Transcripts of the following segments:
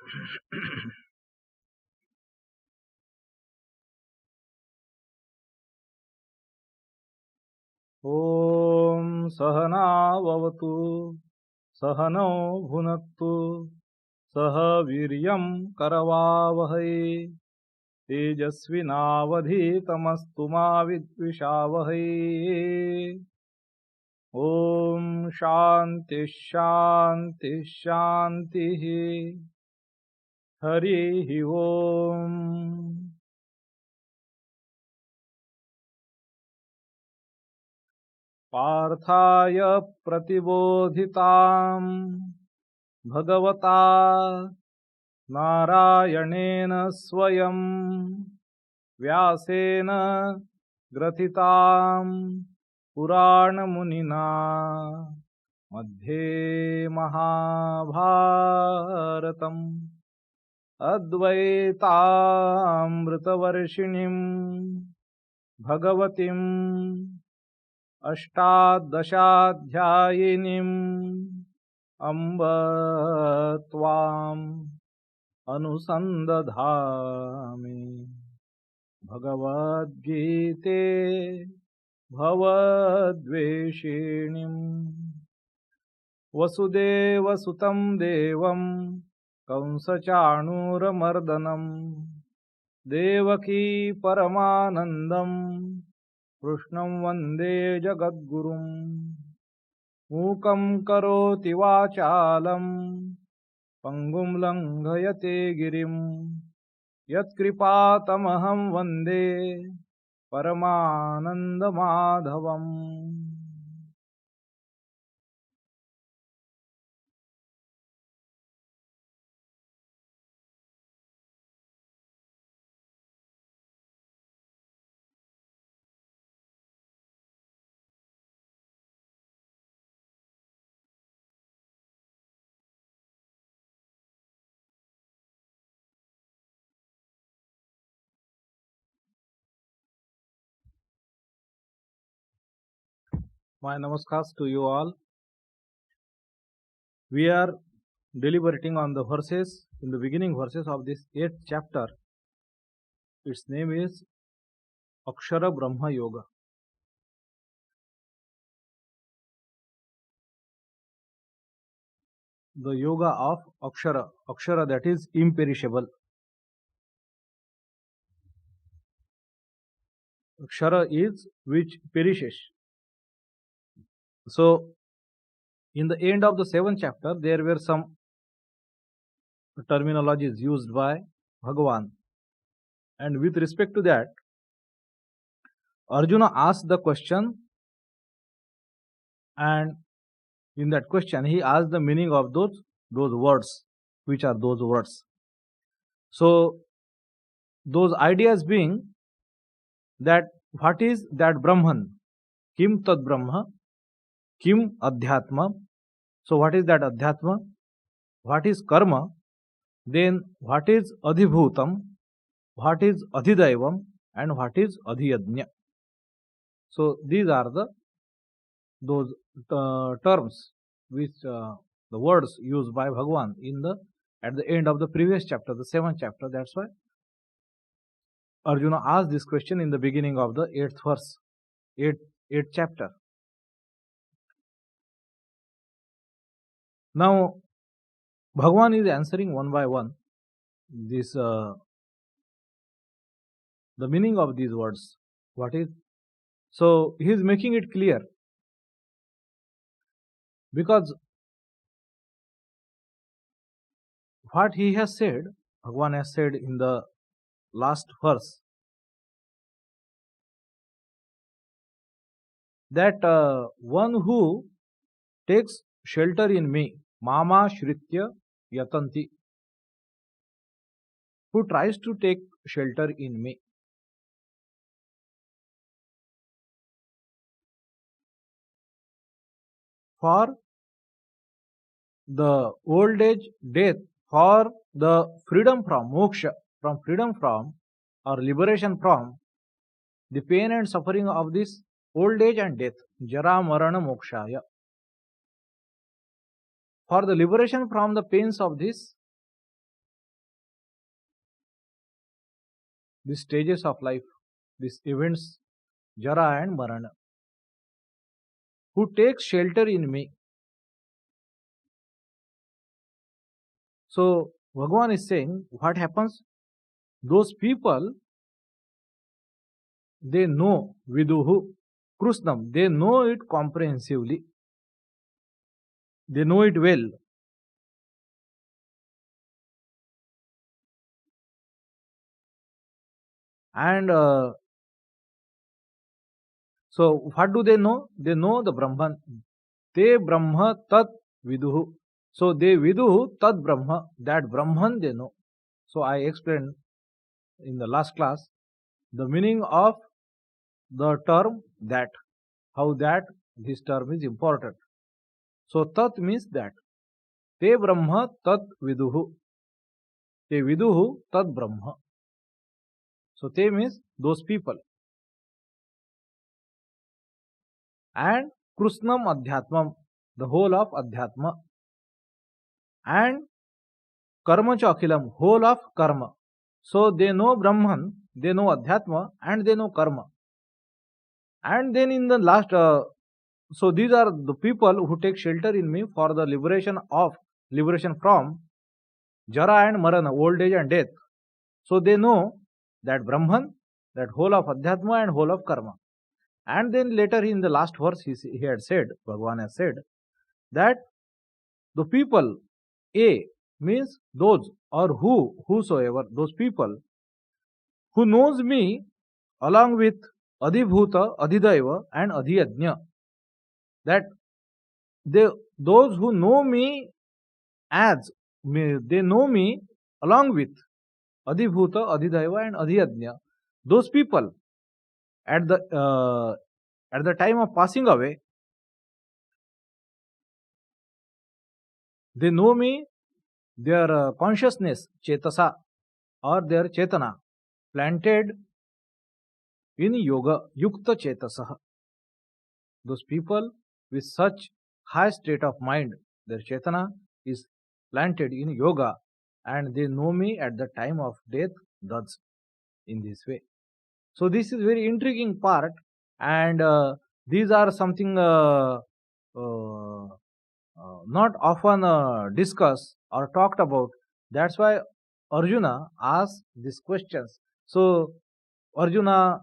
ॐ सहनाववतु सहनौ भुनक्तु सह वीर्यं करवावहै तेजस्विनावधीतमस्तु मा विद्विषावहै। ॐ शान्ति शान्ति शान्तिः। हरिः ॐ। पार्थाय प्रतिबोधितां भगवता नारायणेन स्वयं व्यासेन ग्रथितां पुराणमुनिना मध्ये महाभारतम् अद्वैतामृतवर्षिणीं भगवतीं अष्टादशाध्यायिनीम् अम्ब त्वाम् अनुसन्दधामि। भगवद्गीते भवद्वेषिणीम् वसुदेवसुतं देवं कंसचाणूरमर्दनम् देवकी परमानन्दम् कृष्णं वन्दे जगद्गुरुम्। मूकं करोति वाचालं पङ्गुं लङ्घयते गिरिं यत्कृपातमहं वन्दे परमानन्दमाधवम्। My namaskars to you all. We are deliberating on the verses, in the beginning verses of this 8th chapter. Its name is Akshara Brahma Yoga. The yoga of Akshara, Akshara that is imperishable. Akshara is which perishes. So, in the end of the 7th chapter, there were some terminologies used by Bhagavan. And with respect to that, Arjuna asked the question, and in that question, he asked the meaning of those words. Which are those words? So, those ideas being that what is that Brahman? Kim tad Brahma? Kim Adhyatma? So, what is that Adhyatma? What is Karma? Then, what is Adhibhutam? What is Adhidaivam? And what is Adhiyajna? So, these are those terms which the words used by Bhagavan at the end of the previous chapter, the 7th chapter. That's why Arjuna asked this question in the beginning of the 8th verse, 8th chapter. Now, Bhagavan is answering one by one this the meaning of these words. What is? So, he is making it clear, because what he has said, Bhagavan has said in the last verse, that one who takes shelter in me, Mama Shritya Yatanti, who tries to take shelter in me. For the old age, death, for the freedom from moksha, from freedom from or liberation from the pain and suffering of this old age and death, Jara Marana Mokshaya. For the liberation from the pains of this these stages of life, these events, Jara and Marana, who takes shelter in me. So Bhagavan is saying, what happens? Those people, they know Viduhu, Krushnam, they know it comprehensively. They know it well. And so what do they know? They know the Brahman. Te Brahma Tat Viduhu. So they Viduhu Tat Brahma. That Brahman they know. So I explained in the last class the meaning of the term that. How that this term is important. So Tat means that. Te Brahma Tat Viduhu. Te Viduhu Tat Brahma. So Te means those people. And Krushnam Adhyatmam, the whole of Adhyatma. And Karma Chakilam, whole of Karma. So they know Brahman, they know Adhyatma, and they know Karma. And then in the last, so these are the people who take shelter in me for the liberation from Jara and Marana, old age and death. So they know that Brahman, that whole of Adhyatma and whole of Karma. And then later in the last verse he had said, Bhagavan has said, that the people, A means those or whosoever, those people who knows me along with Adhibhuta, Adhidaiva and Adhiyajna. That those who know me as, they know me along with Adhibhuta, Adhidaiva and Adhiyajna. Those people at the time of passing away, they know me, their consciousness, Chetasa, or their Chetana, planted in Yoga, Yukta Chetasaha. Those people with such high state of mind, their Chetana is planted in Yoga, and they know me at the time of death, thus, in this way. So this is very intriguing part, and these are something not often discussed or talked about. That's why Arjuna asked these questions. So Arjuna,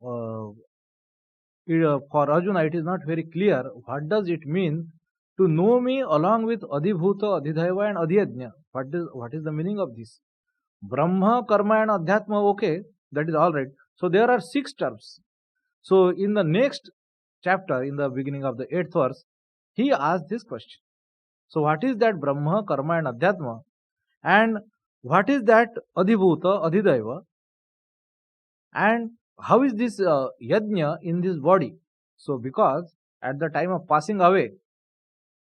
for Arjuna, it is not very clear what does it mean to know me along with Adhibhuta, Adhidaiva and Adhiyajna. What is the meaning of this? Brahma, Karma and Adhyatma, okay, that is all right. So there are 6 terms. So in the next chapter, in the beginning of the 8th verse, he asked this question. So what is that Brahma, Karma and Adhyatma? And what is that Adhibhuta, Adhidaiva? And how is this yajna in this body? So because at the time of passing away,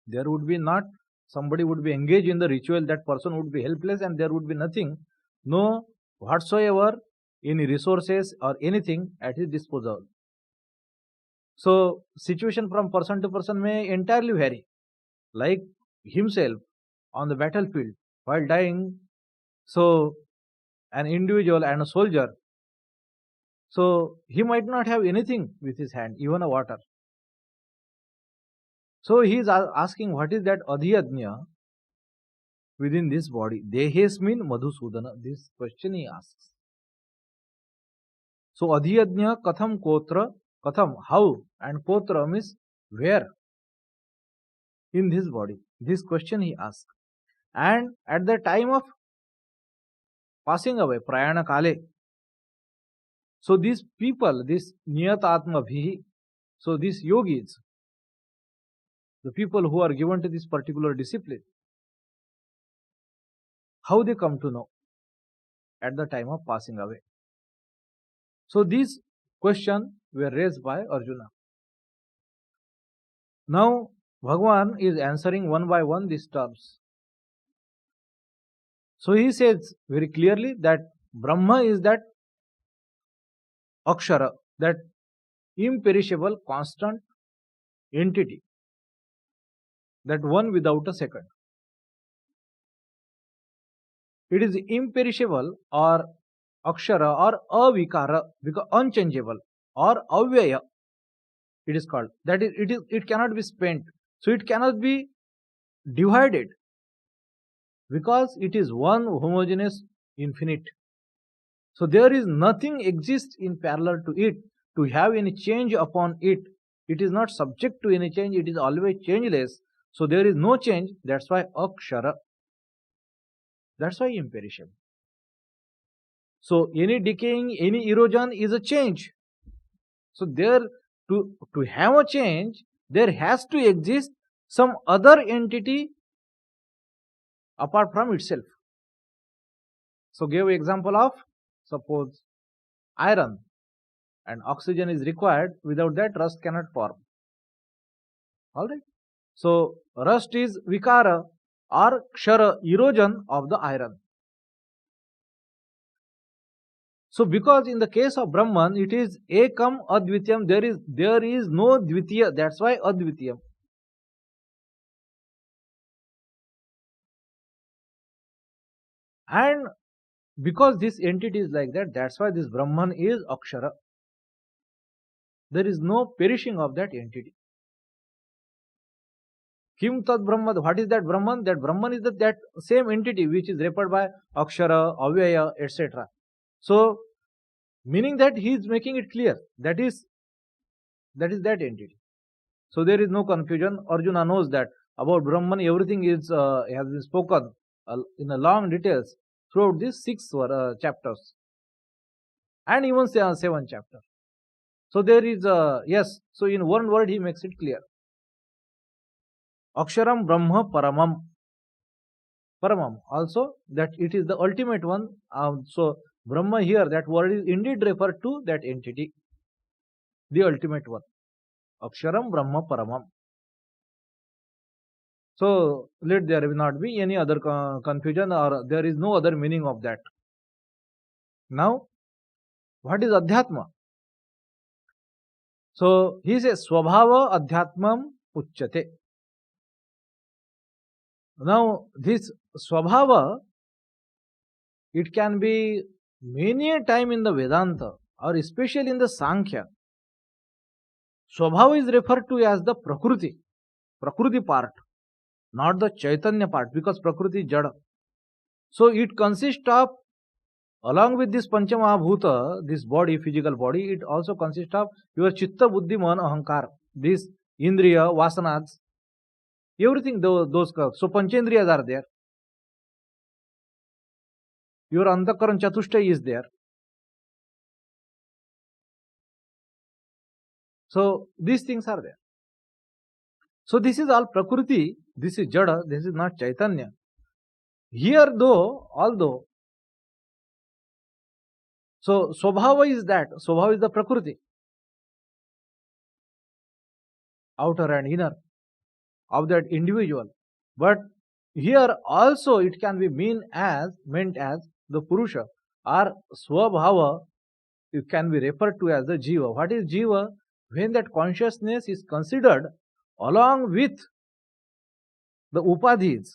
there would be not, somebody would be engaged in the ritual, that person would be helpless and there would be nothing, no whatsoever, any resources or anything at his disposal. So situation from person to person may entirely vary. Like himself on the battlefield while dying, so an individual and a soldier, so he might not have anything with his hand, even a water. So he is asking what is that Adhiyajna within this body. Dehesmin Madhusudana. This question he asks. So Adhiyajna Katham Kotra, Katham, how, and Kotra means where in this body. This question he asks. And at the time of passing away, Prayana Kale, so these people, this Niyatatma Bhihi, so these yogis, the people who are given to this particular discipline, how they come to know at the time of passing away. So these questions were raised by Arjuna. Now Bhagavan is answering one by one these terms. So he says very clearly that Brahma is that Akshara, that imperishable, constant entity, that one without a second. It is imperishable, or akshara or avikara, because unchangeable, or avyaya, it is called. That is, it cannot be spent. So it cannot be divided, because it is one homogeneous infinite. So there is nothing exists in parallel to it to have any change upon it. It is not subject to any change, it is always changeless. So there is no change, that's why akshara. That's why imperishable. So any decaying, any erosion is a change. So there, to have a change, there has to exist some other entity apart from itself. So give example of, suppose, iron, and oxygen is required. Without that, rust cannot form. Alright. So rust is vikara or kshara, erosion of the iron. So because in the case of Brahman, it is ekam advityam, there is no dvitiya, that's why advitiyam. And because this entity is like that, that's why this Brahman is akshara. There is no perishing of that entity. Kim tad Brahman, what is that Brahman? That Brahman is that same entity which is referred by akshara, avyaya, etc. So meaning that he is making it clear, that is that entity. So there is no confusion. Arjuna knows that about Brahman everything is has been spoken in a long details throughout these 6 chapters, and even 7 chapters. So there is yes. So in one word he makes it clear. Aksharam Brahma Paramam. Paramam also, that it is the ultimate one. So Brahma here, that word is indeed referred to that entity, the ultimate one. Aksharam Brahma Paramam. So let there not be any other confusion, or there is no other meaning of that. Now, what is Adhyatma? So he says Swabhava Adhyatmam Uchyate. Now this Swabhava, it can be many a time in the Vedanta, or especially in the Sankhya. Swabhava is referred to as the Prakriti part, not the Chaitanya part, because Prakriti is Jada. So it consists of, along with this Panchamahabhuta, this body, physical body, it also consists of your Chitta, Buddhi, Man, Ahankar, this Indriya, Vasanas, everything those. So Panchendriyas are there. Your Antakaran Chatushtay is there. So these things are there. So this is all Prakriti, this is Jada, this is not Chaitanya. Here though, although, so Swabhava is that, Swabhava is the Prakriti, outer and inner, of that individual. But here also it can be meant as the Purusha, or Swabhava, it can be referred to as the Jiva. What is Jiva? When that consciousness is considered along with the Upadhis,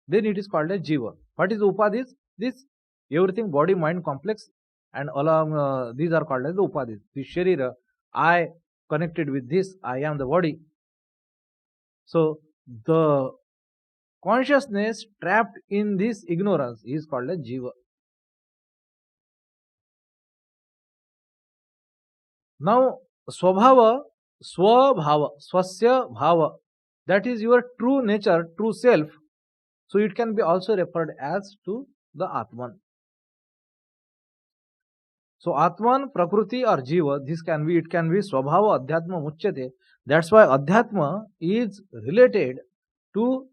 then it is called as Jiva. What is Upadhis? This everything, body, mind complex, and along these are called as the Upadhis. This Sharira, I connected with this, I am the body. So the consciousness trapped in this ignorance is called as Jiva. Now Swabhava, Swasya Bhava, that is your true nature, true self. So it can be also referred as to the Atman. So Atman, Prakriti or Jiva, it can be Swabhava Adhyatma Muchyate. That's why Adhyatma is related to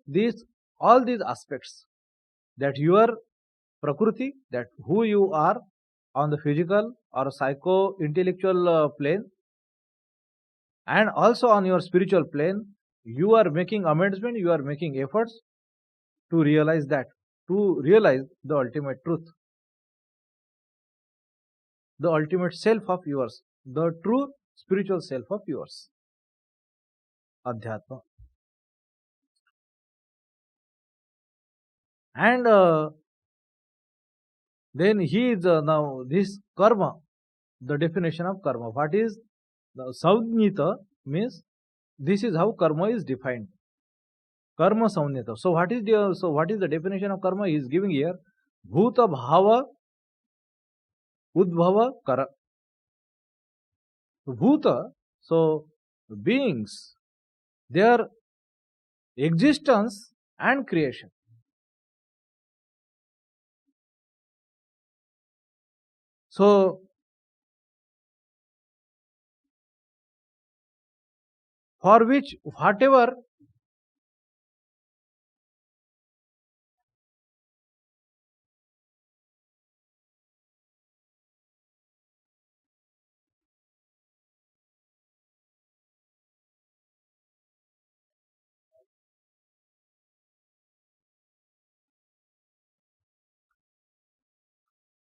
all these aspects. That your Prakriti, that who you are on the physical or psycho-intellectual plane, and also on your spiritual plane, you are making amendment, you are making efforts to realize that, to realize the ultimate truth, the ultimate self of yours, the true spiritual self of yours, Adhyatma. And then he is now this karma, the definition of karma. What is the Saunyita means this is how karma is defined. Karma Saunyata. So what is the definition of karma? He is giving here Bhuta Bhava Udbhava Kara. Bhuta, so beings, their existence and creation. So for which whatever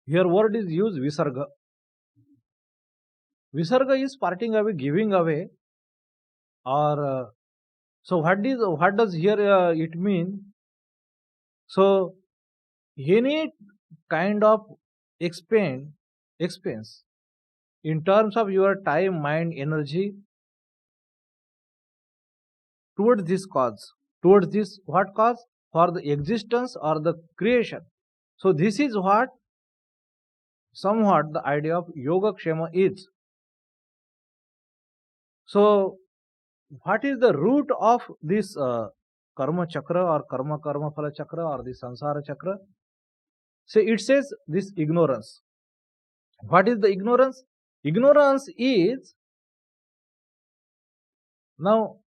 here word is used Visarga. Visarga is parting away, giving away, or so what does here it mean? So any kind of expense in terms of your time, mind, energy towards this cause, towards this what cause? For the existence or the creation. So this is what somewhat the idea of Yogakshema is. So what is the root of this karma chakra or karma phala chakra or the samsara chakra? So it says this ignorance. What is the ignorance? Ignorance is now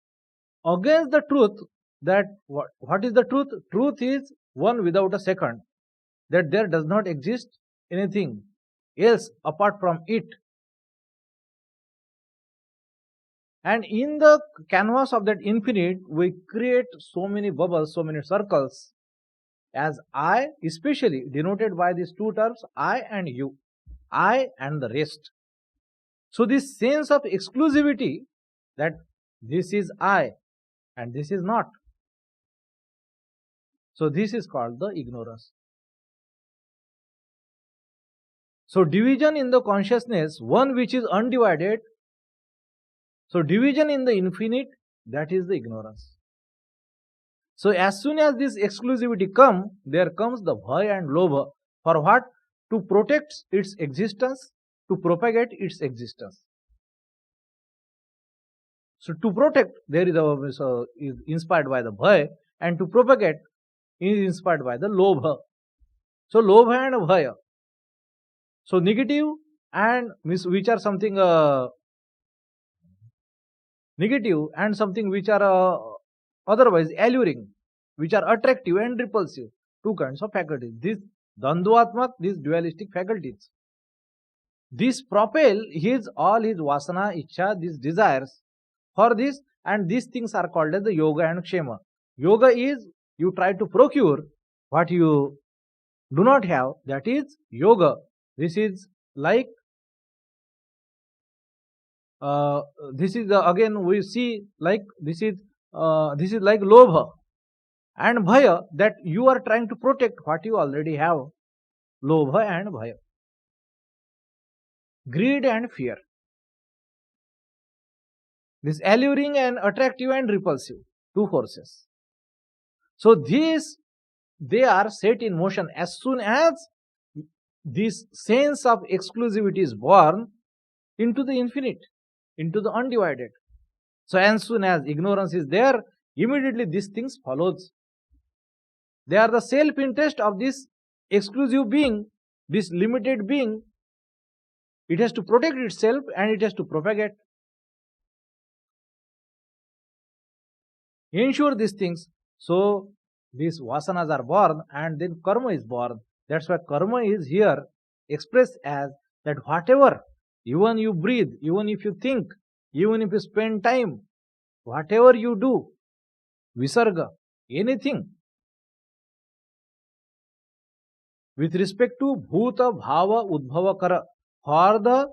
against the truth, that what is the truth? Truth is one without a second, that there does not exist anything else apart from it. And in the canvas of that infinite, we create so many bubbles, so many circles, as I, especially denoted by these two terms, I and you, I and the rest. So this sense of exclusivity, that this is I and this is not. So this is called the ignorance. So division in the consciousness, one which is undivided. So division in the infinite, that is the ignorance. So as soon as this exclusivity comes, there comes the bhaya and lobha. For what? To protect its existence, to propagate its existence. So to protect, there is inspired by the bhaya, and to propagate is inspired by the lobha. So lobha and bhaya. So negative and which are something negative and something which are otherwise alluring, which are attractive and repulsive. Two kinds of faculties. These Dandvatmak, these dualistic faculties. These propel all his vasana, ichha, these desires for this, and these things are called as the yoga and kshema. Yoga is you try to procure what you do not have, that is yoga. This is like again we see like this is like lobha and bhaya, that you are trying to protect what you already have. Lobha and bhaya. Greed and fear. This alluring and attractive and repulsive, two forces. So these, they are set in motion as soon as this sense of exclusivity is born into the infinite, into the undivided. So as soon as ignorance is there, immediately these things follows. They are the self-interest of this exclusive being, this limited being. It has to protect itself and it has to propagate. Ensure these things. So these vasanas are born and then karma is born. That's why karma is here expressed as that whatever, even you breathe, even if you think, even if you spend time, whatever you do, visarga, anything, with respect to bhuta, bhava, udbhava, kara, for the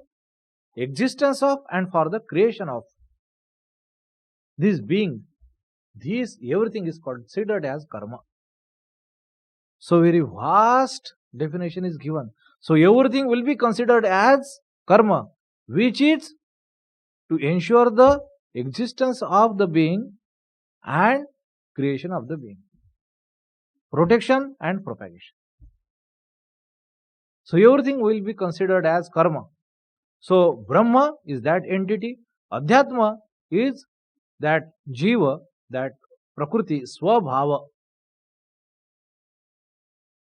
existence of and for the creation of this being, this everything is considered as karma. So very vast definition is given. So everything will be considered as karma, which is to ensure the existence of the being and creation of the being, protection and propagation. So everything will be considered as karma. So Brahma is that entity, Adhyatma is that Jiva, that Prakriti, Swabhava.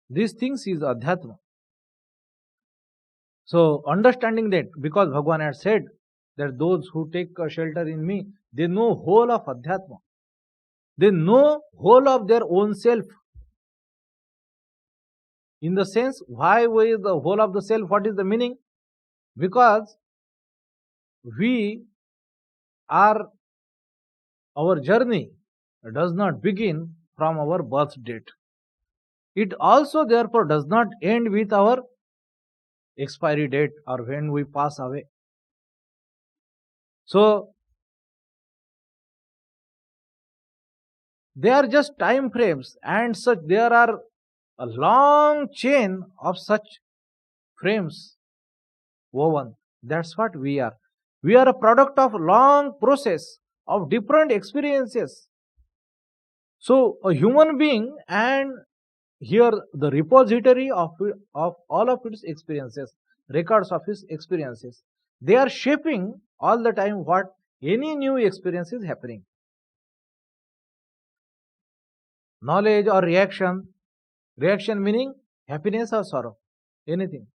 These things is Adhyatma. So understanding that, because Bhagavan had said that those who take shelter in me, they know whole of Adhyatma. They know whole of their own self. In the sense, why is the whole of the self? What is the meaning? Because our journey does not begin from our birth date. It also therefore does not end with our expiry date or when we pass away. So they are just time frames, and such there are a long chain of such frames woven. That's what we are. We are a product of long process of different experiences. So a human being, and here the repository of all of its experiences, records of its experiences, they are shaping all the time what any new experience is happening. Knowledge or reaction meaning happiness or sorrow, anything.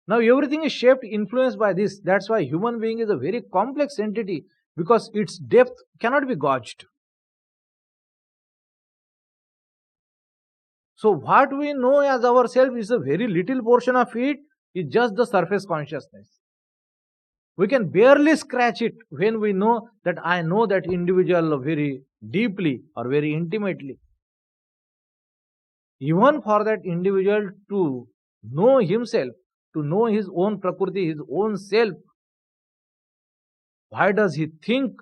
Now everything is shaped, influenced by this. That's why human being is a very complex entity, because its depth cannot be gauged. So what we know as ourselves is a very little portion of it, is just the surface consciousness. We can barely scratch it when we know that I know that individual very deeply or very intimately. Even for that individual to know himself, to know his own prakriti, his own self, why does he think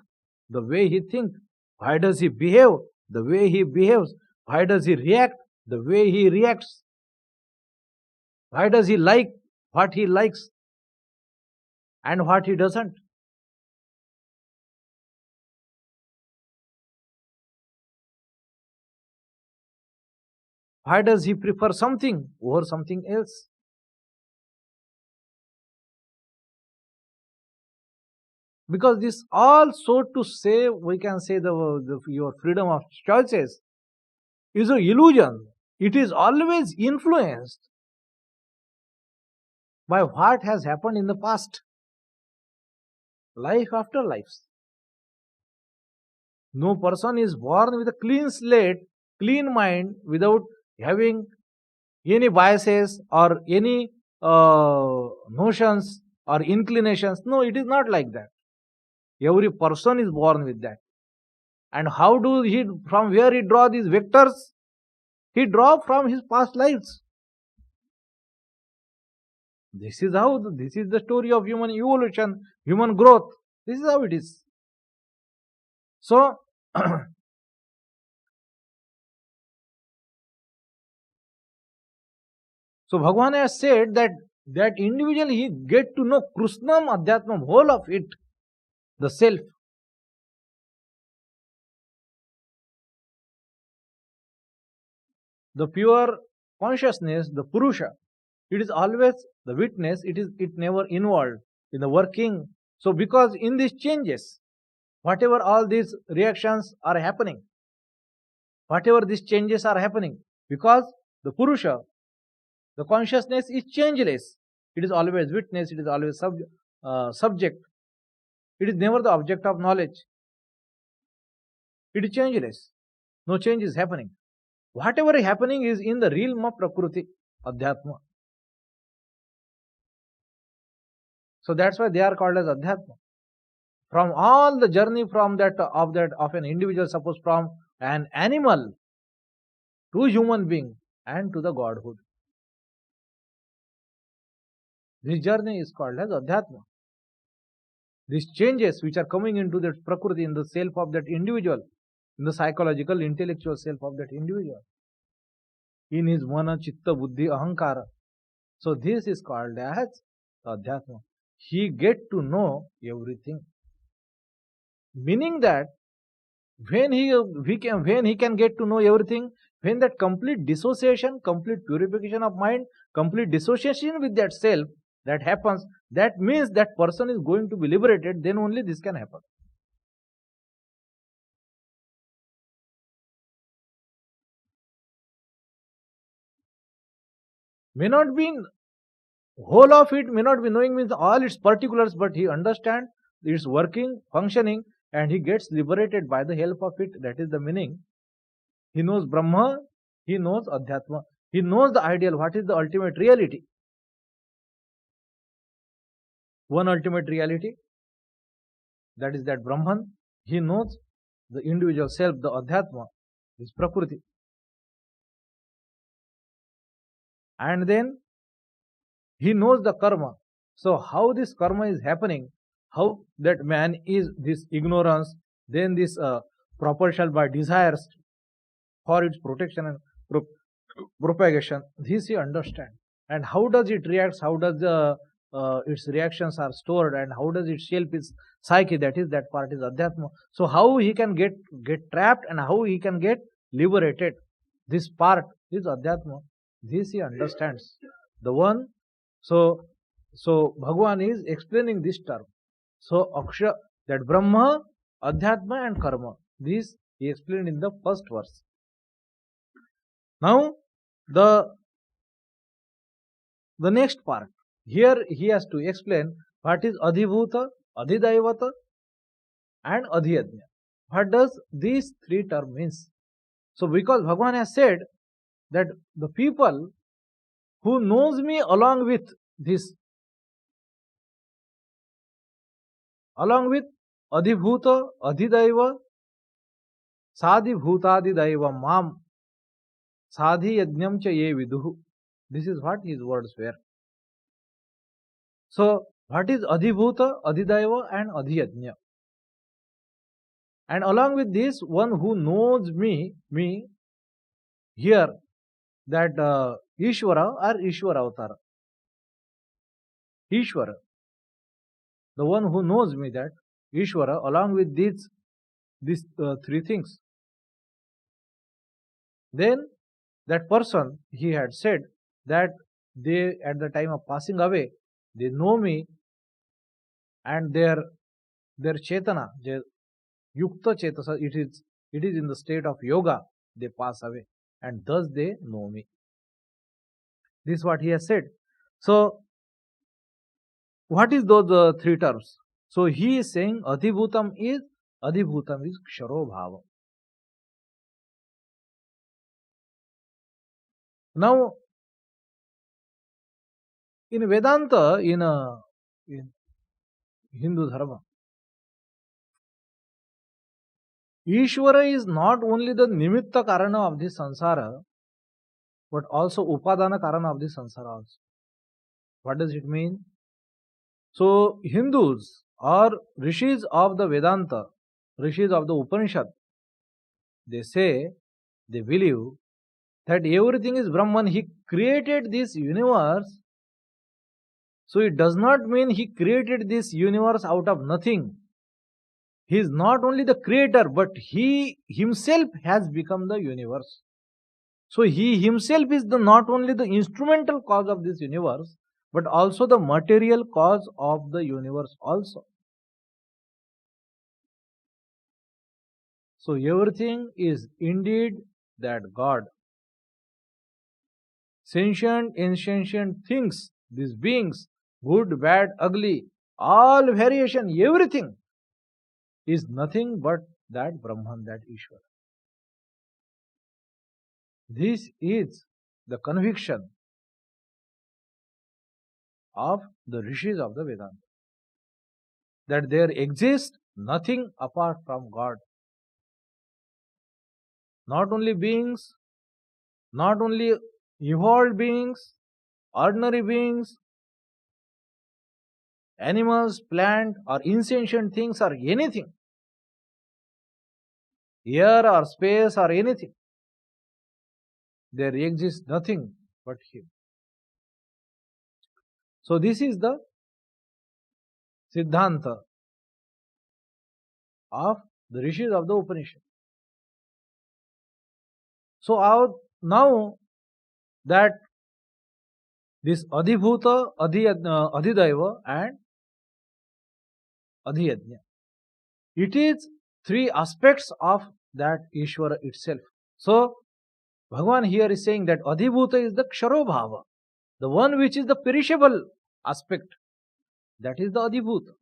the way he thinks? Why does he behave the way he behaves? Why does he react the way he reacts? Why does he like what he likes and what he doesn't? Why does he prefer something over something else? Because this all, so to say, we can say your freedom of choices is an illusion. It is always influenced by what has happened in the past, life after life. No person is born with a clean slate, clean mind, without having any biases or any notions or inclinations. No, it is not like that. Every person is born with that. And how do he, from where he draw these vectors? He draw from his past lives. This is the story of human evolution, human growth. This is how it is. So, so Bhagavan has said that individual he get to know Krishnam Adhyatmam, whole of it, the self. The pure consciousness, the Purusha, it is always the witness, it never involved in the working. So because in these changes, whatever all these reactions are happening, whatever these changes are happening, because the Purusha, the consciousness is changeless. It is always witness, it is always subject. It is never the object of knowledge. It is changeless. No change is happening. Whatever is happening is in the realm of Prakriti, Adhyatma. So that's why they are called as Adhyatma. From all the journey from of an individual, suppose from an animal to human being and to the Godhood. This journey is called as Adhyatma. These changes which are coming into that Prakriti, in the self of that individual, in the psychological, intellectual self of that individual, in his mana, chitta, buddhi, ahankara. So this is called as adhyatma. He get to know everything. Meaning that when he can get to know everything, when that complete dissociation, complete purification of mind, complete dissociation with that self that happens, that means that person is going to be liberated. Then only this can happen. May not be whole of it, may not be knowing means all its particulars, but he understands its working, functioning, and he gets liberated by the help of it. That is the meaning. He knows Brahma, he knows Adhyatma, he knows the ideal, what is the ultimate reality. One ultimate reality, that is that Brahman. He knows the individual self, the Adhyatma, is Prakriti. And then he knows the karma. So how this karma is happening, how that man is this ignorance, then this propulsion by desires for its protection and propagation, this he understands. And how does it react, how does its reactions are stored, and how does it shape its psyche, that is, that part is Adhyatma. So how he can get trapped and how he can get liberated, this part is Adhyatma. This he understands. The one, so Bhagavan is explaining this term. So Aksha, that Brahma, Adhyatma and Karma, this he explained in the first verse. Now the next part, here he has to explain what is Adhibhuta, Adhidaivata and Adhyajna. What does these three terms means? So because Bhagavan has said that the people who knows me along with this, along with Adhibhuta, Adhidaiva, Sadhibhutadidaiva Mam, Sadhi Yajnam cha ye viduhu. This is what his words were. So what is Adhibhuta, Adhidaiva and Adhiyajna? And along with this, one who knows me here, that Ishvara or Ishvara Avatara. Ishvara, the one who knows me, that Ishvara, along with these three things. Then that person, he had said that they, at the time of passing away, they know me, and their Chetana, Yukta Chetasa, it is in the state of yoga, they pass away, and thus they know me. This is what he has said. So what is those three terms? So he is saying Adhibhutam is Ksharo Bhava. Now in Vedanta, in Hindu Dharma, Ishvara is not only the Nimitta Karana of this Sansara, but also Upadana Karana of this Sansara also. What does it mean? So Hindus or Rishis of the Vedanta, Rishis of the Upanishad, they say, they believe that everything is Brahman. He created this universe. So it does not mean he created this universe out of nothing. He is not only the creator, but he himself has become the universe. So he himself is not only the instrumental cause of this universe, but also the material cause of the universe also. So everything is indeed that God. Sentient, insentient things, these beings, good, bad, ugly, all variation, everything is nothing but that Brahman, that Ishvara. This is the conviction of the Rishis of the Vedanta, that there exists nothing apart from God. Not only beings, not only evolved beings, ordinary beings, animals, plant or insentient things or anything, air or space or anything. there exists nothing but Him. So this is the Siddhanta of the Rishis of the Upanishad. So now that this Adhibhuta, Adhidaiva and Adhiyajna, it is three aspects of that Ishvara itself. So Bhagavan here is saying that Adhibhuta is the Ksharobhava, the one which is the perishable aspect. That is the Adhibhuta.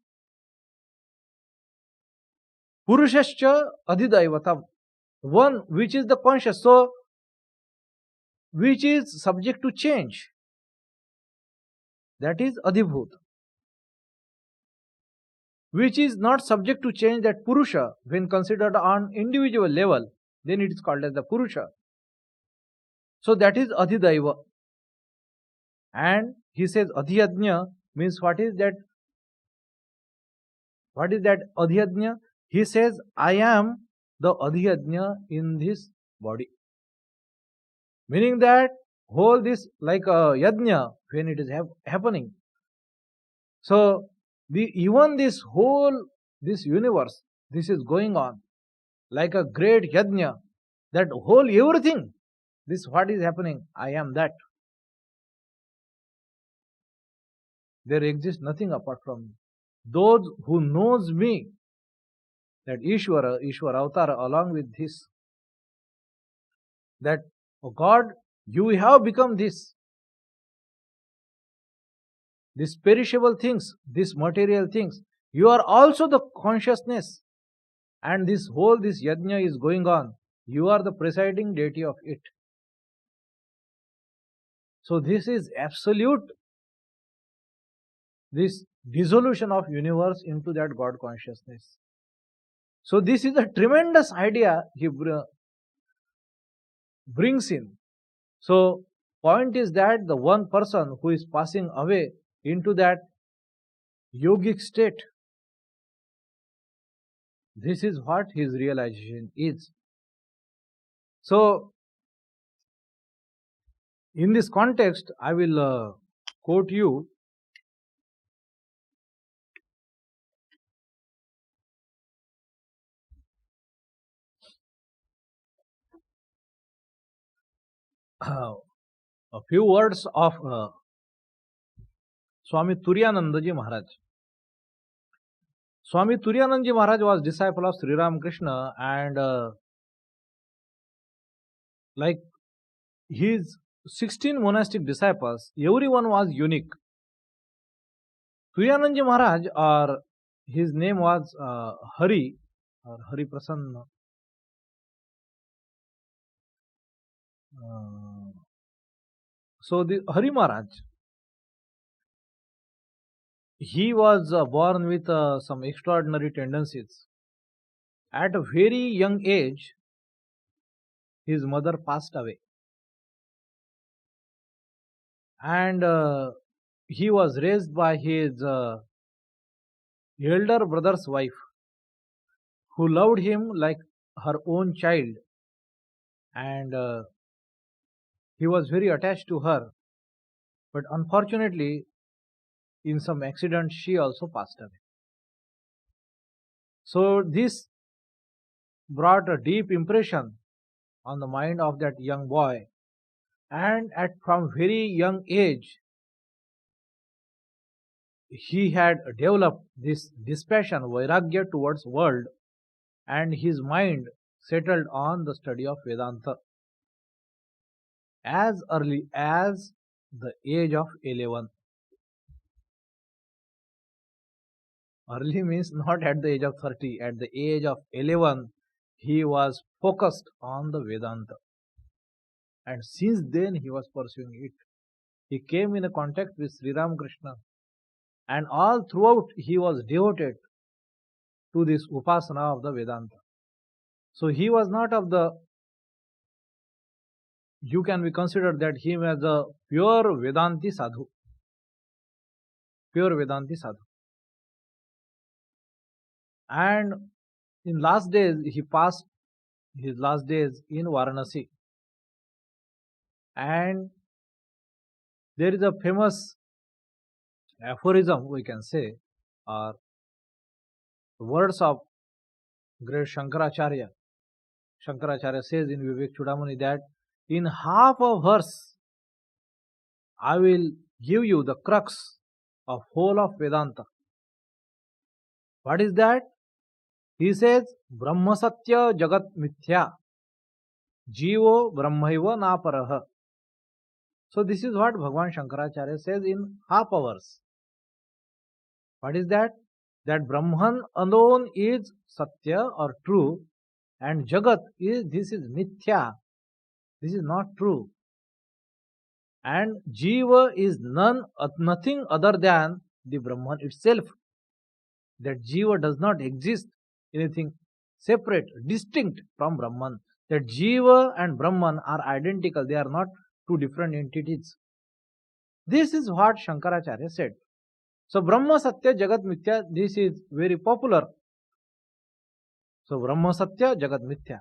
Purushascha Adhidaivatam, one which is the conscious, so which is subject to change. That is Adhibhuta. Which is not subject to change, that Purusha, when considered on individual level, then it is called as the Purusha. So that is Adhidaiva. And he says Adhiyajna means what is that? What is that Adhiyajna? He says, I am the Adhiyajna in this body. Meaning that whole this like a yajna when it is happening. So even this whole this universe, this is going on like a great yajna. That whole everything, this what is happening, I am that. There exists nothing apart from me. Those who knows me, that Ishvara Avatar, along with this, that oh God, you have become this perishable things, these material things. You are also the consciousness, and this whole this yajna is going on. You are the presiding deity of it. So this is absolute, this dissolution of universe into that God consciousness. So this is a tremendous idea he brings in. So point is that the one person who is passing away into that yogic state, this is what his realization is. So in this context, I will quote you a few words of Swami Devakantayanandaji Maharaj. Swami Devakantayanandaji Maharaj was disciple of Sri Ramakrishna, and like his 16 monastic disciples, everyone was unique. Devakantayanandaji Maharaj, or his name was Hari, or Hari Prasanna. So the Hari Maharaj, he was born with some extraordinary tendencies. At a very young age, his mother passed away, and he was raised by his elder brother's wife, who loved him like her own child, and he was very attached to her. But unfortunately, in some accident, she also passed away. So this brought a deep impression on the mind of that young boy, and from very young age, he had developed this dispassion, vairagya towards world, and his mind settled on the study of Vedanta as early as the age of 11. Early means not at the age of 30, at the age of 11, he was focused on the Vedanta. And since then he was pursuing it. He came in a contact with Sri Ramakrishna, and all throughout he was devoted to this upasana of the Vedanta. So he was not of the, you can be considered that him as a pure Vedanti sadhu. Pure Vedanti sadhu. And in last days, he passed his last days in Varanasi. And there is a famous aphorism, we can say, or words of great Shankaracharya. Shankaracharya says in Vivek Chudamani that in half a verse I will give you the crux of whole of Vedanta. What is that? He says, Brahma Satya Jagat Mithya Jivo Brahmaiva Naparaha. So this is what Bhagavan Shankaracharya says in half a verse. What is that? That Brahman alone is Satya or true, and Jagat this is Mithya. This is not true. And Jiva is nothing other than the Brahman itself. That Jiva does not exist anything separate, distinct from Brahman. That Jiva and Brahman are identical. They are not two different entities. This is what Shankaracharya said. So Brahma Satya Jagat Mithya, this is very popular. So Brahma Satya Jagat Mithya.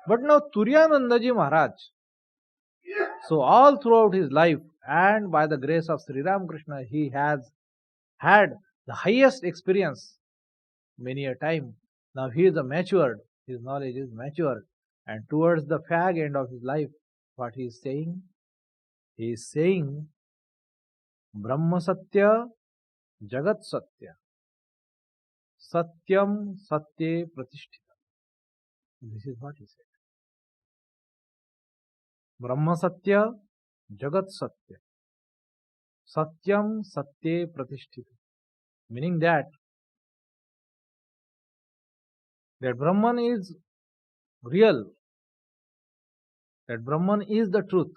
But now Turiyanandaji Maharaj, so all throughout his life and by the grace of Sri Ramakrishna, he has had the highest experience many a time. Now he is matured, his knowledge is matured, and towards the fag end of his life, what he is saying? He is saying Brahma Satya Jagat Satya Satyam Satye Pratishtita. This is what he said. Brahma Satya Jagat Satya Satyam Satye Pratishtita. Meaning that Brahman is real, that Brahman is the truth.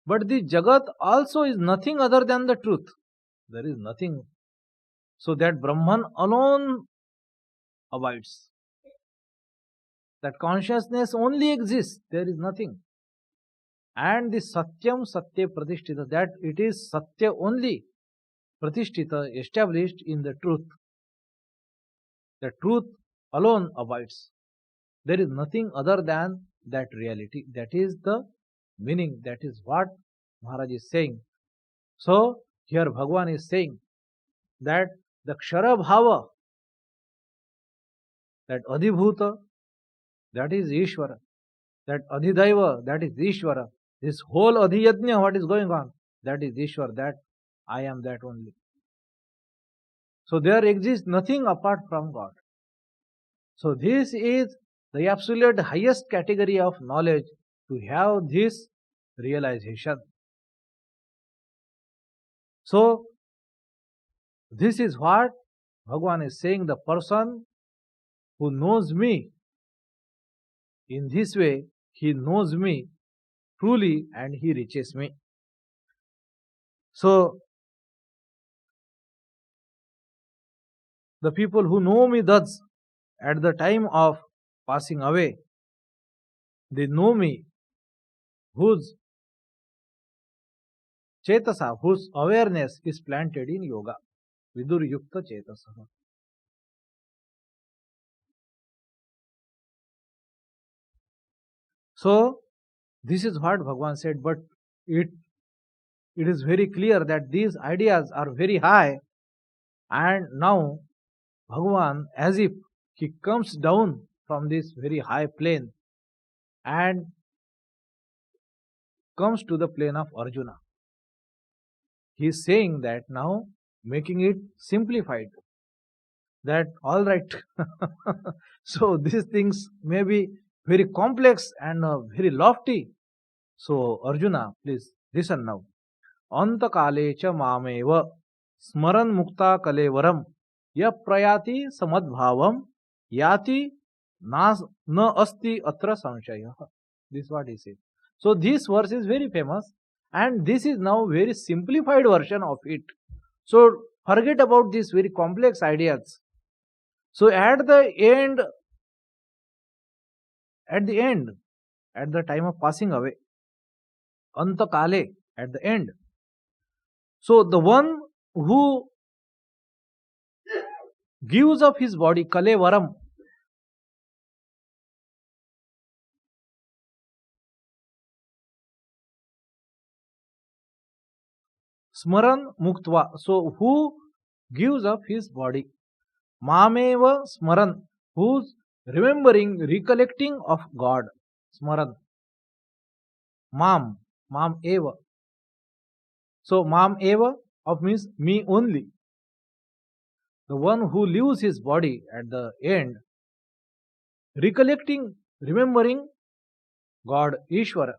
But the Jagat also is nothing other than the truth. There is nothing. So that Brahman alone abides. That consciousness only exists. There is nothing. And the Satyam Satya Pratishtita, that it is Satya only, Pratishtita, established in the truth. The truth alone abides. There is nothing other than that reality. That is the meaning. That is what Maharaj is saying. So here Bhagavan is saying that the Kshara Bhava, that Adhibhuta, that is Ishvara, that Adhidaiva, that is Ishvara, this whole Adhiyajna, what is going on, that is Ishvara, that I am that only. So there exists nothing apart from God. So this is the absolute highest category of knowledge, to have this realization. So this is what Bhagavan is saying, the person who knows me in this way, he knows me truly and he reaches me. So the people who know me thus at the time of passing away, they know me, whose Chetasa, whose awareness is planted in yoga. Vidur Yukta Chetasaha. So this is what Bhagavan said, but it is very clear that these ideas are very high, and now Bhagavan, as if he comes down from this very high plane and comes to the plane of Arjuna. He is saying that now, making it simplified, that all right, so these things may be very complex and very lofty. So Arjuna, please listen now. Anta kale cha mameva smaran mukta kalevaram ya prayati samadbhavam yati na asti atra sanshaya. This is what he says. So this verse is very famous, and this is now very simplified version of it. So forget about these very complex ideas. So at the end, at the time of passing away, anta kale, at the end. So the one who gives up his body, kalevaram, Smaran muktva. So who gives up his body? Mameva smaran. Who's remembering, recollecting of God. Smaran. Mam. Mam eva. So mam eva of means me only. The one who leaves his body at the end, recollecting, remembering God, Ishvara,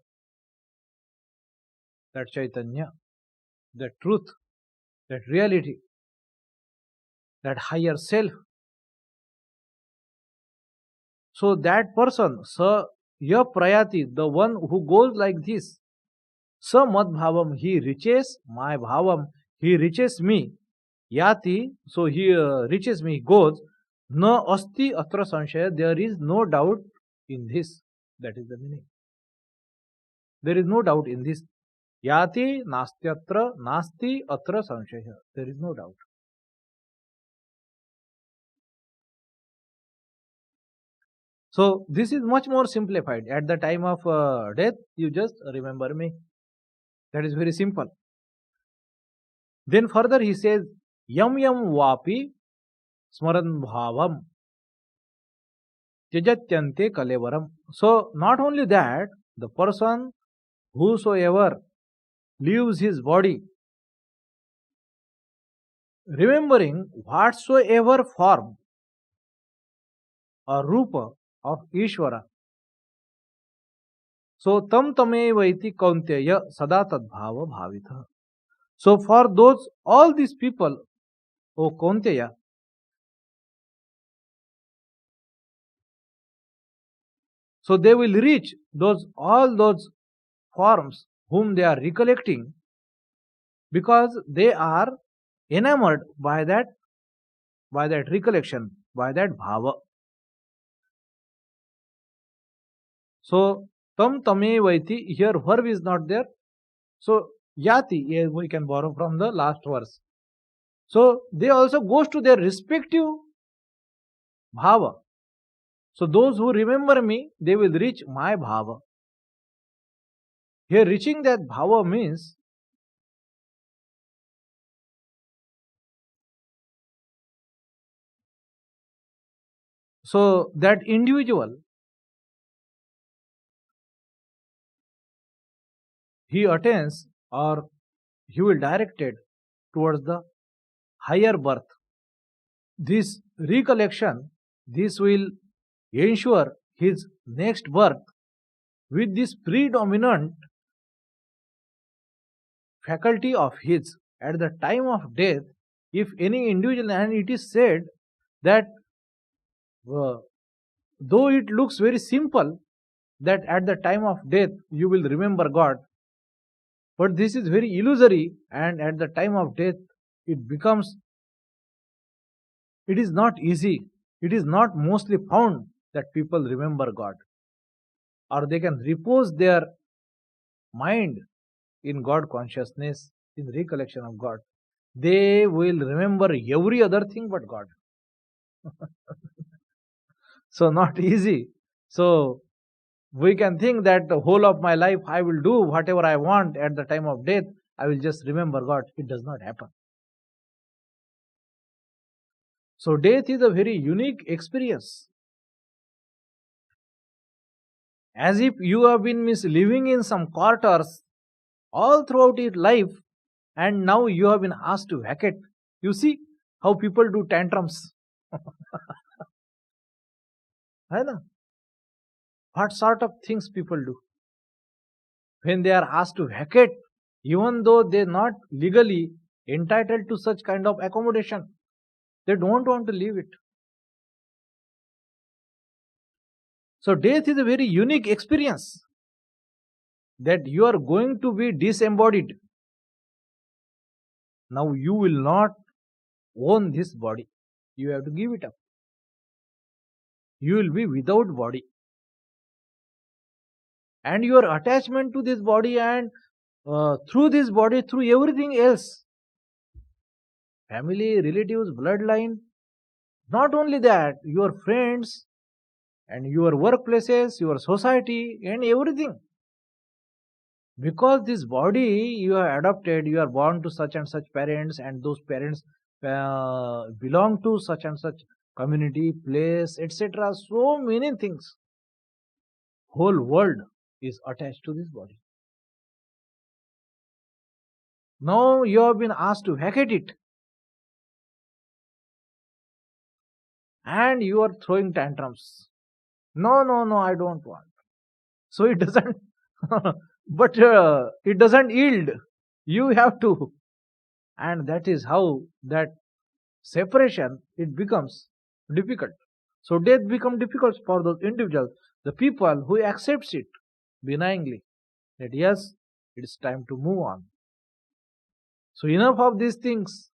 that Chaitanya, that truth, that reality, that higher self. So that person, sa ya prayati, the one who goes like this, sa mad bhavam, he reaches my bhavam, he reaches me. Yati, so he reaches me, goes. Na asti atra sanshaya, there is no doubt in this. That is the meaning. There is no doubt in this. Yati nastyatra nasti atra sanshaya. There is no doubt. So this is much more simplified. At the time of death, you just remember me. That is very simple. Then further he says, yam yam vapi smaran bhavam tyajatyante kalevaram. So not only that, the person whosoever leaves his body, remembering whatsoever form or rupa of Ishvara. So tam tamevaiti kaunteya sada tadbhava bhavitha. So for those, all these people, O Kaunteya, so they will reach all those forms whom they are recollecting, because they are enamored by that recollection, by that bhava. So tam tamevaiti, here verb is not there. So yati, we can borrow from the last verse. So they also goes to their respective bhava. So those who remember me, they will reach my bhava. Here reaching that bhava means so that individual, he attains or he will directed towards the higher birth. This recollection, this will ensure his next birth with this predominant faculty of his at the time of death. If any individual, and it is said that though it looks very simple that at the time of death you will remember God, but this is very illusory, and at the time of death it is not easy, it is not mostly found that people remember God, or they can repose their mind in God consciousness, in recollection of God. They will remember every other thing but God. So not easy. So we can think that the whole of my life I will do whatever I want, at the time of death I will just remember God. It does not happen. So death is a very unique experience. As if you have been living in some quarters all throughout your life, and now you have been asked to vacate. You see how people do tantrums. What sort of things people do when they are asked to vacate, even though they are not legally entitled to such kind of accommodation. They don't want to leave it. So death is a very unique experience, that you are going to be disembodied. Now you will not own this body. You have to give it up. You will be without body. And your attachment to this body, and through this body, through everything else, family, relatives, bloodline, not only that, your friends and your workplaces, your society, and everything. Because this body you have adopted, you are born to such and such parents, and those parents belong to such and such community, place, etc. So many things. Whole world is attached to this body. Now you have been asked to vacate it, and you are throwing tantrums. No, no, no, I don't want. So it doesn't, but it doesn't yield. You have to. And that is how that separation, it becomes difficult. So death becomes difficult for those individuals, the people who accepts it benignly, that yes, it's time to move on. So enough of these things.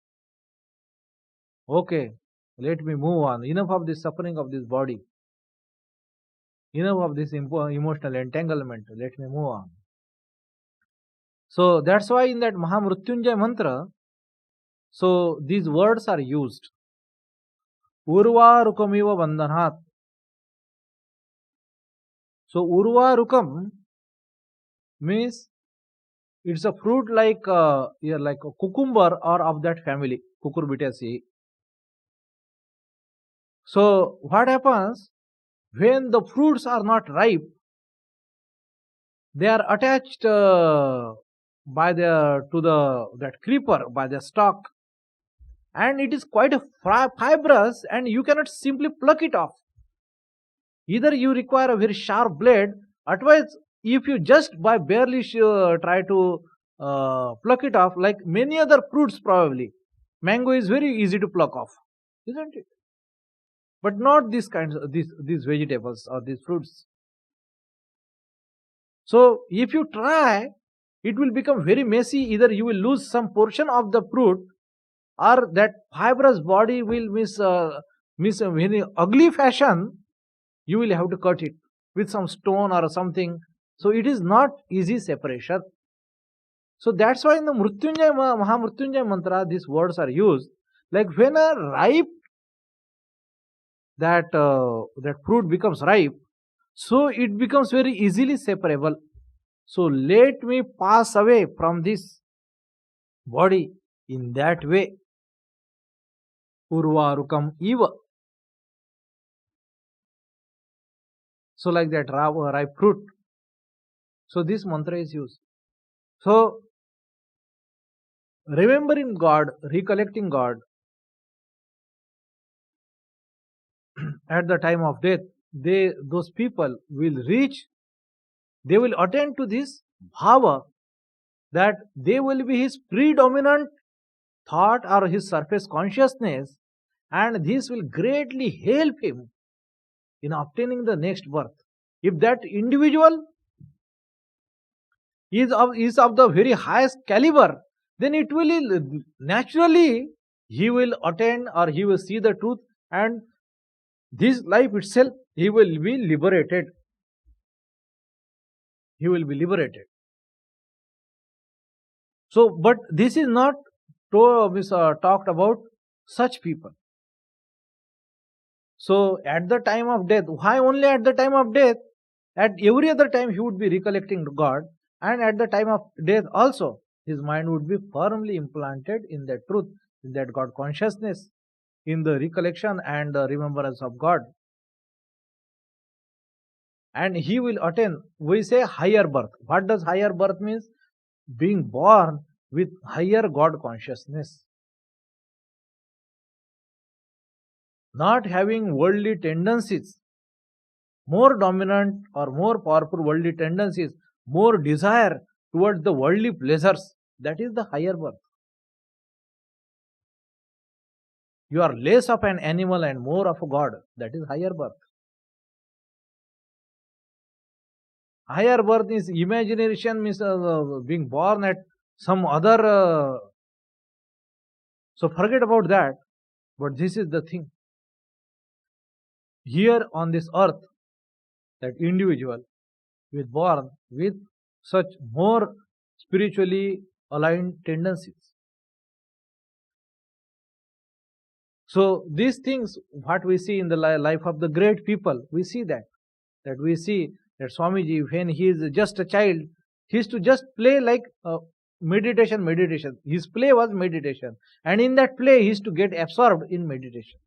Okay, let me move on. Enough of the suffering of this body. Enough of this emotional entanglement. Let me move on. So that's why in that Mahamrutyunjay mantra, so these words are used. Urvarukamiva bandhanat. So urvarukam means it's a fruit like a cucumber or of that family, cucurbitaceae. So what happens when the fruits are not ripe? They are attached by that creeper, by the stalk, and it is quite a fibrous, and you cannot simply pluck it off. Either you require a very sharp blade, otherwise if you just by barely try to pluck it off, like many other fruits, probably mango is very easy to pluck off, isn't it? But not these kinds of these vegetables or these fruits. So if you try, it will become very messy. Either you will lose some portion of the fruit, or that fibrous body will miss a very ugly fashion. You will have to cut it with some stone or something. So it is not easy separation. So that's why in the Mahamrutyunjay mantra, these words are used. Like when a ripe that fruit becomes ripe, so it becomes very easily separable. So let me pass away from this body in that way. Urvarukam eva. So like that ripe fruit. So this mantra is used. So remembering God, recollecting God at the time of death, those people will reach, they will attain to this bhava, that they will be his predominant thought or his surface consciousness, and this will greatly help him in obtaining the next birth. If that individual is of the very highest caliber, then it will naturally, he will attain or he will see the truth, and this life itself he will be liberated. He will be liberated. So, but this is not talked about such people. So at the time of death, why only at the time of death? At every other time he would be recollecting God, and at the time of death also his mind would be firmly implanted in that truth, in that God consciousness, in the recollection and the remembrance of God. And he will attain, we say, higher birth. What does higher birth means? Being born with higher God consciousness. Not having worldly tendencies, more dominant or more powerful worldly tendencies, more desire towards the worldly pleasures. That is the higher birth. You are less of an animal and more of a God. That is higher birth. Higher birth is imagination, means being born at some other. So forget about that. But this is the thing. Here on this earth, that individual is born with such more spiritually aligned tendencies. So these things, what we see in the life of the great people, we see that we see that Swamiji, when he is just a child, He used to just play like meditation. His play was meditation. And in that play, he used to get absorbed in meditation.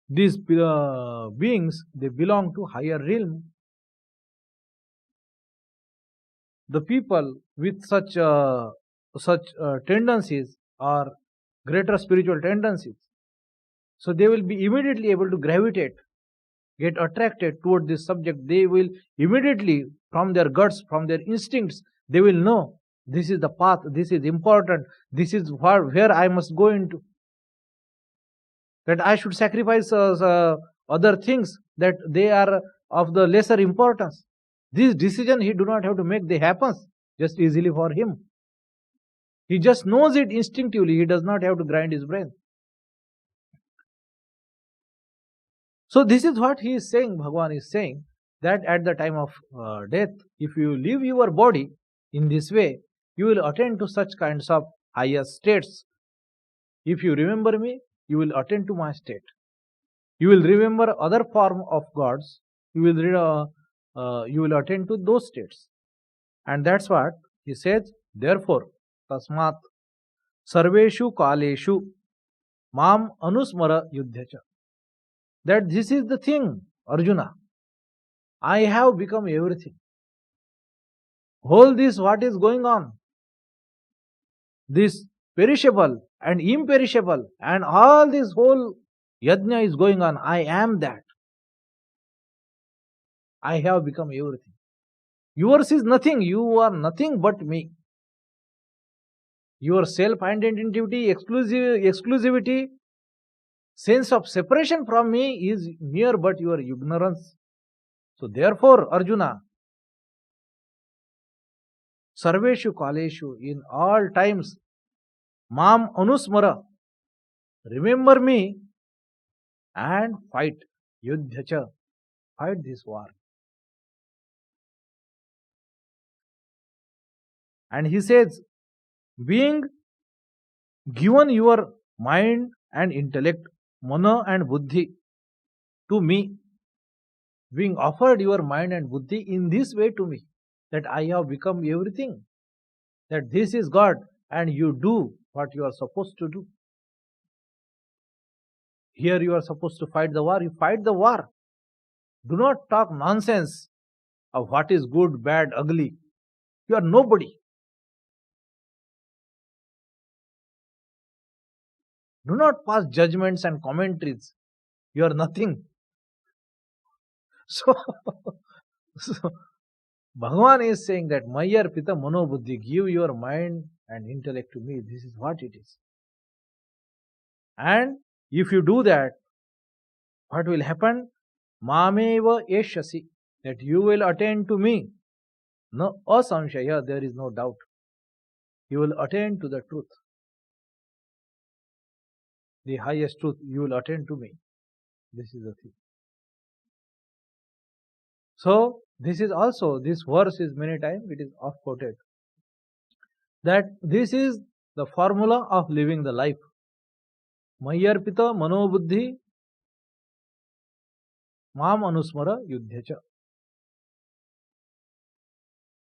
These beings, they belong to higher realm. The people with such tendencies or greater spiritual tendencies, so they will be immediately able to gravitate, get attracted toward this subject. They will immediately, from their guts, from their instincts, they will know this is the path, this is important, this is where I must go into, that I should sacrifice other things, that they are of the lesser importance. This decision he do not have to make, they happens just easily for him. He just knows it instinctively. He does not have to grind his brain. So this is what he is saying. Bhagavan is saying that at the time of death, if you leave your body in this way, you will attain to such kinds of higher states. If you remember me, you will attain to my state. You will remember other form of gods. You will attain to those states. And that's what he says. Therefore, tasmat sarveshu kaleshu mam anusmara yuddhacha. That this is the thing, Arjuna. I have become everything. Whole this what is going on, this perishable and imperishable, and all this whole yajna is going on. I am that. I have become everything. Yours is nothing. You are nothing but me. Your self-identity, exclusivity, sense of separation from me is mere but your ignorance. So therefore, Arjuna, sarveshu kaleshu, in all times, mam anusmara, remember me and fight, yuddhacha, fight this war. And he says, being given your mind and intellect, mana and buddhi, to me, being offered your mind and buddhi in this way to me, that I have become everything, that this is God, and you do what you are supposed to do. Here you are supposed to fight the war, you fight the war. Do not talk nonsense of what is good, bad, ugly. You are nobody. Do not pass judgments and commentaries. You are nothing. So Bhagavan is saying that Mayar Pita Mano Buddhi, give your mind and intellect to me. This is what it is. And if you do that, what will happen? Mameva Eshasi, that you will attain to me. No asamshaya, there is no doubt. You will attain to the truth. The highest truth, you will attain to me. This is the thing. So, this is also, this verse is many times, it is oft quoted, that this is the formula of living the life. Mayarpita manobuddhi mam anusmara yuddhacha.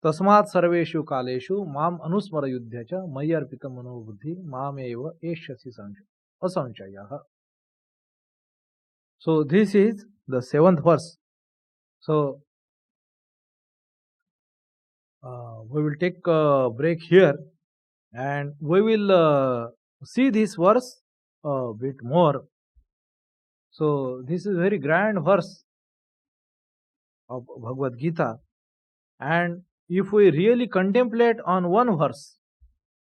Tasmat sarveshu kaleshu mam anusmara yuddhacha mayarpita manobuddhi mam eva eshyasi asanchayaha. So this is the 7th verse. So we will take a break here and we will see this verse a bit more. So this is a very grand verse of Bhagavad Gita, and if we really contemplate on one verse,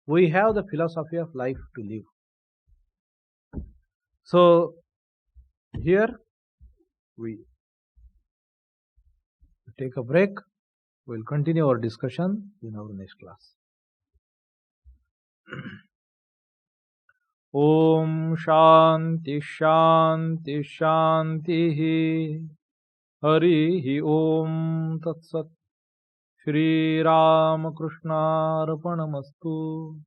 we have the philosophy of life to live. So here we take a break. We will continue our discussion in our next class. Om Shanti Shanti Shanti Harihi Om Tat Sat. Shri Ramakrishna Arpanamastu.